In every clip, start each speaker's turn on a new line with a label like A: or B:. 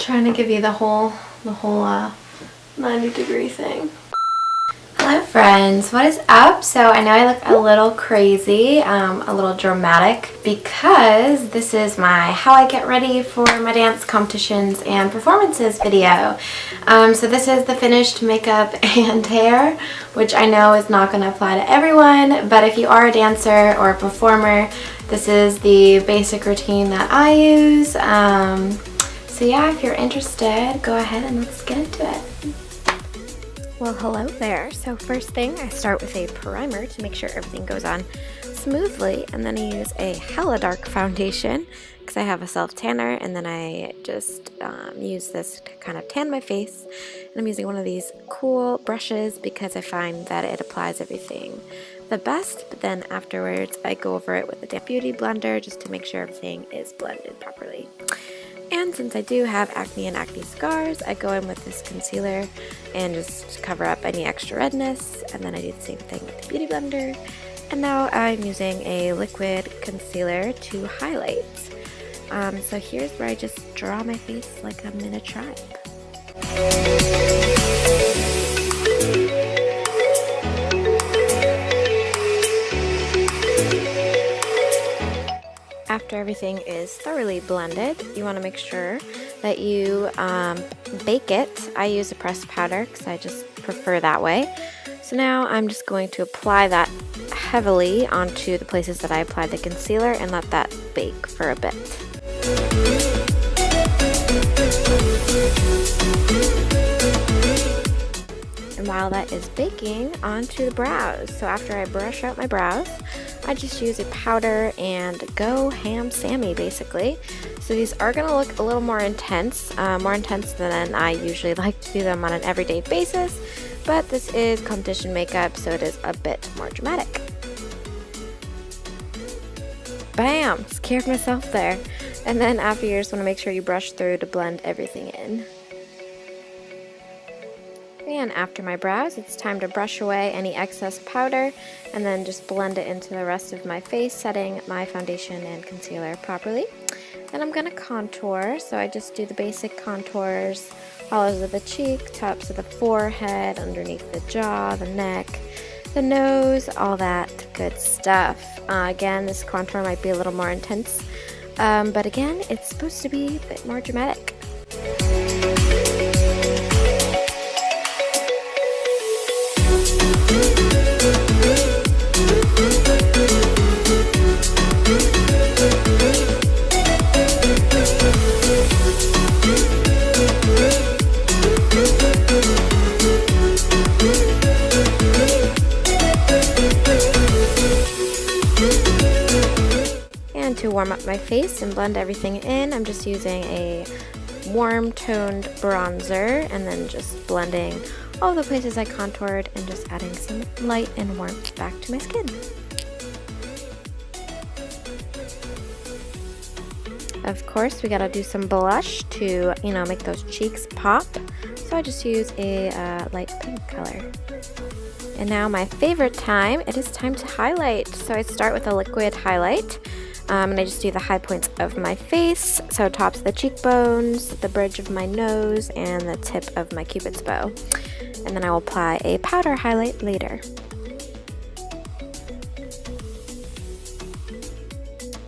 A: trying to give you the whole 90-degree thing. Hello friends, what is up? So I know I look a little crazy, a little dramatic, because this is my how I get ready for my dance competitions and performances video. So this is the finished makeup and hair, which I know is not going to apply to everyone, but if you are a dancer or a performer, this is the basic routine that I use. So yeah, if you're interested, go ahead and let's get into it. Well, hello there. So first thing, I start with a primer to make sure everything goes on smoothly, and then I use a hella dark foundation because I have a self-tanner, and then I just use this to kind of tan my face. And I'm using one of these cool brushes because I find that it applies everything the best, but then afterwards I go over it with a damp beauty blender just to make sure everything is blended properly. And since I do have acne and acne scars, I go in with this concealer and just cover up any extra redness, and then I do the same thing with the beauty blender. And now I'm using a liquid concealer to highlight. So here's where I just draw my face like I'm in a tribe. After everything is thoroughly blended, you want to make sure that you bake it. I use a pressed powder because I just prefer that way. So now I'm just going to apply that heavily onto the places that I applied the concealer and let that bake for a bit. And while that is baking, onto the brows. So after I brush out my brows, I just use a powder and go ham Sammy basically. So these are going to look a little more intense than I usually like to do them on an everyday basis, but this is competition makeup, so it is a bit more dramatic. Bam! Scared myself there. And then after, you just want to make sure you brush through to blend everything in. And after my brows, it's time to brush away any excess powder and then just blend it into the rest of my face, setting my foundation and concealer properly. Then I'm going to contour, so I just do the basic contours, hollows of the cheek, tops of the forehead, underneath the jaw, the neck, the nose, all that good stuff. Again, this contour might be a little more intense, but again, it's supposed to be a bit more dramatic. And to warm up my face and blend everything in, I'm just using a warm toned bronzer and then just blending all the places I contoured and just adding some light and warmth back to my skin. Of course, we gotta do some blush to, make those cheeks pop. So I just use a light pink color. And now my favorite time, it is time to highlight. So I start with a liquid highlight. And I just do the high points of my face, so tops of the cheekbones, the bridge of my nose, and the tip of my cupid's bow. And then I will apply a powder highlight later.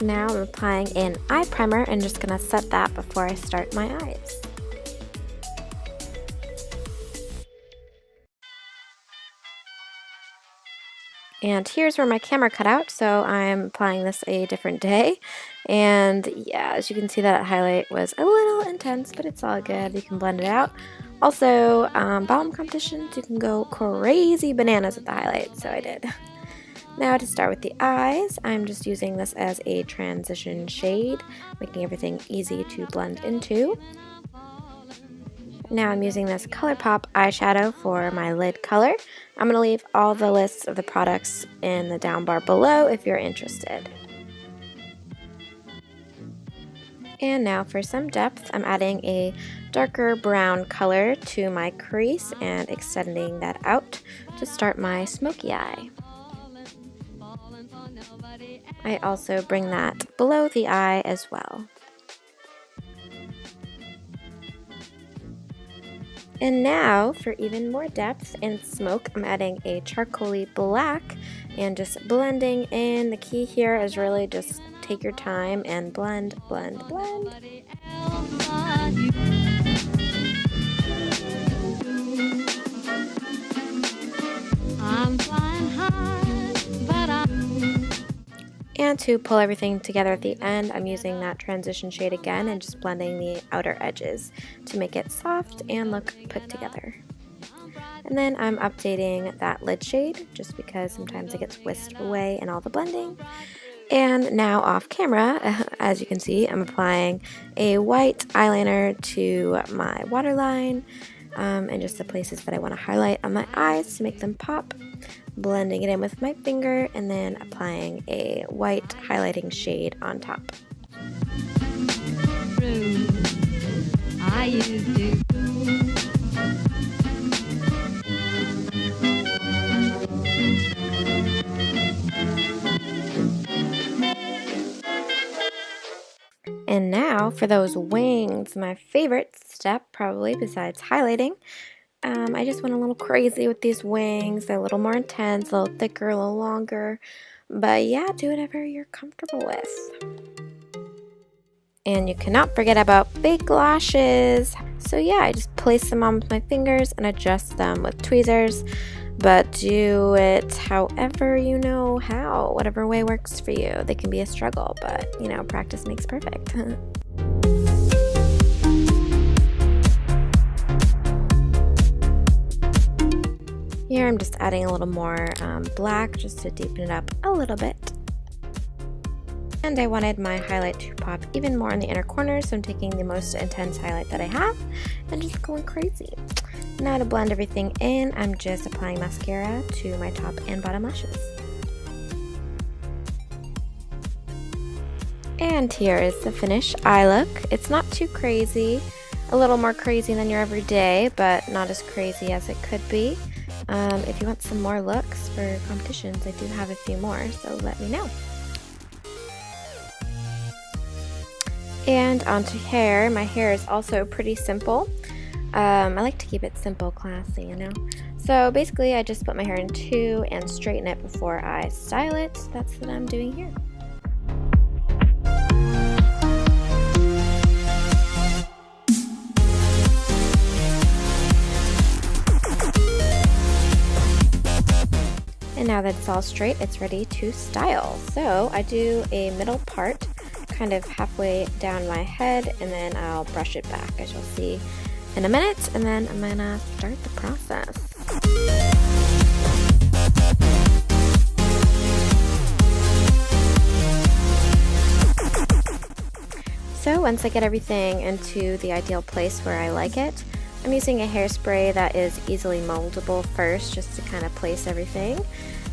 A: Now I'm applying an eye primer and just going to set that before I start my eyes. And here's where my camera cut out, so I'm applying this a different day. And yeah, as you can see, that highlight was a little intense, but it's all good. You can blend it out. Also, balm competitions, you can go crazy bananas with the highlight, so I did. Now to start with the eyes, I'm just using this as a transition shade, making everything easy to blend into. Now I'm using this ColourPop eyeshadow for my lid color. I'm going to leave all the lists of the products in the down bar below if you're interested. And now for some depth, I'm adding a darker brown color to my crease and extending that out to start my smoky eye. I also bring that below the eye as well. And now for even more depth and smoke, I'm adding a charcoaly black and just blending in. The key here is really just take your time and blend, blend, blend. And to pull everything together at the end, I'm using that transition shade again and just blending the outer edges to make it soft and look put together. And then I'm updating that lid shade just because sometimes it gets whisked away in all the blending. And now off camera, as you can see, I'm applying a white eyeliner to my waterline and just the places that I want to highlight on my eyes to make them pop. Blending it in with my finger and then applying a white highlighting shade on top. And now for those wings, my favorite step probably besides highlighting. I just went a little crazy with these wings. They're a little more intense, a little thicker, a little longer. But yeah, do whatever you're comfortable with. And you cannot forget about fake lashes. So yeah, I just place them on with my fingers and adjust them with tweezers. But do it however you know how, whatever way works for you. They can be a struggle, but you know, practice makes perfect. Here I'm just adding a little more black just to deepen it up a little bit. And I wanted my highlight to pop even more in the inner corner, so I'm taking the most intense highlight that I have and just going crazy. Now to blend everything in, I'm just applying mascara to my top and bottom lashes. And here is the finished eye look. It's not too crazy, a little more crazy than your everyday, but not as crazy as it could be. If you want some more looks for competitions, I do have a few more, so let me know. And onto hair. My hair is also pretty simple. I like to keep it simple, classy, you know. So basically I just put my hair in two and straighten it before I style it. That's what I'm doing here. And now that it's all straight, it's ready to style. So I do a middle part, kind of halfway down my head, and then I'll brush it back, as you'll see in a minute, and then I'm gonna start the process. So once I get everything into the ideal place where I like it, I'm using a hairspray that is easily moldable first, just to kind of place everything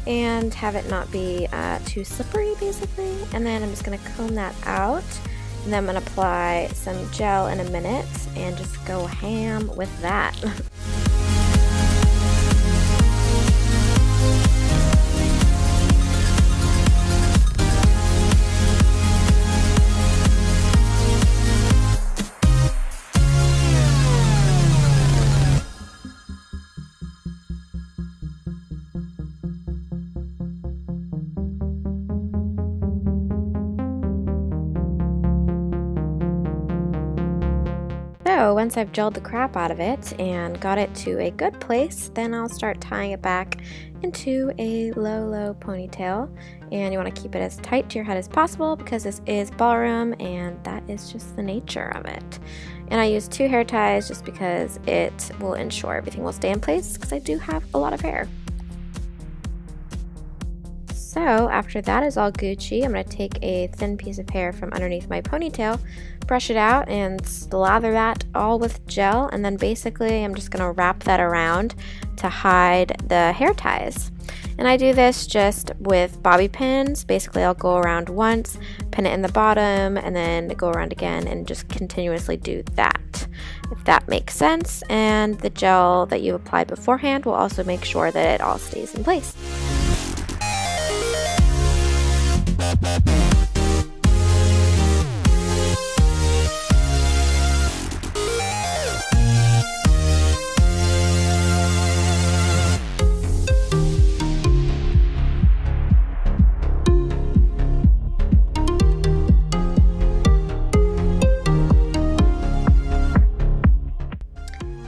A: and have it not be too slippery basically. And then I'm just going to comb that out, and then I'm going to apply some gel in a minute and just go ham with that. So once I've gelled the crap out of it and got it to a good place, then I'll start tying it back into a low ponytail. And you want to keep it as tight to your head as possible because this is ballroom and that is just the nature of it. And I use 2 hair ties just because it will ensure everything will stay in place because I do have a lot of hair. So after that is all Gucci, I'm going to take a thin piece of hair from underneath my ponytail, brush it out, and slather that all with gel, and then basically I'm just going to wrap that around to hide the hair ties. And I do this just with bobby pins. Basically I'll go around once, pin it in the bottom, and then go around again and just continuously do that, if that makes sense. And the gel that you applied beforehand will also make sure that it all stays in place.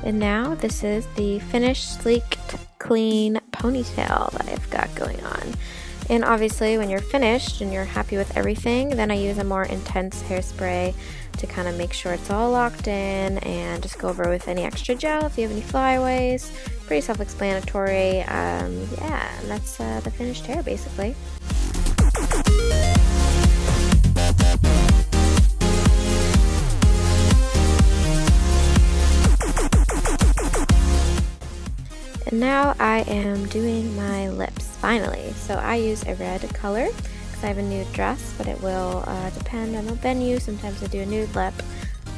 A: And now this is the finished sleek clean ponytail that I've got going on. And obviously when you're finished and you're happy with everything, then I use a more intense hairspray to kind of make sure it's all locked in, and just go over with any extra gel if you have any flyaways. Pretty self-explanatory. Yeah, and that's the finished hair basically. And now I am doing my lips, finally. So I use a red color because I have a nude dress, but it will depend on the venue. Sometimes I do a nude lip.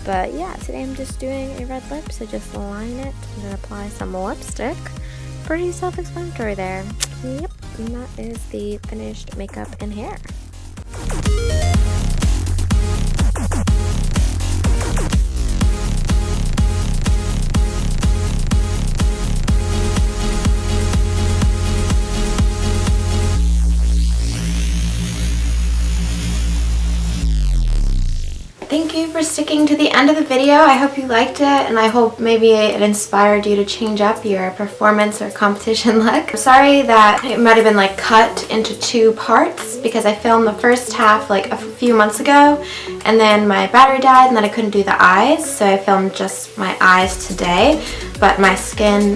A: But yeah, today I'm just doing a red lip, so just line it and then apply some lipstick. Pretty self-explanatory there. Yep, and that is the finished makeup and hair. Thank you for sticking to the end of the video. I hope you liked it, and I hope maybe it inspired you to change up your performance or competition look. I'm sorry that it might have been like cut into 2 parts because I filmed the first half like a few months ago, and then my battery died and then I couldn't do the eyes, so I filmed just my eyes today. But my skin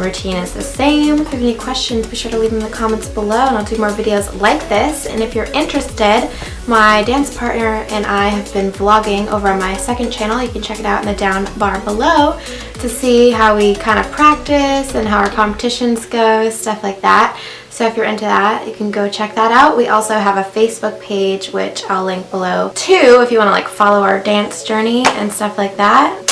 A: routine is the same. If you have any questions, be sure to leave them in the comments below, and I'll do more videos like this. And if you're interested, my dance partner and I have been vlogging over on my second channel. You can check it out in the down bar below to see how we kind of practice and how our competitions go, stuff like that. So if you're into that, you can go check that out. We also have a Facebook page, which I'll link below too, if you want to like follow our dance journey and stuff like that.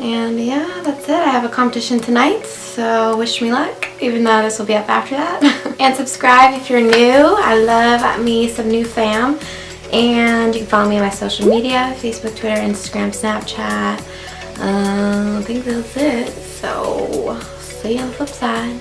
A: And yeah, that's it. I have a competition tonight, so wish me luck, even though this will be up after that. And subscribe if you're new. I love me some new fam. And you can follow me on my social media, Facebook, Twitter, Instagram, Snapchat. I think that's it. So see you on the flip side.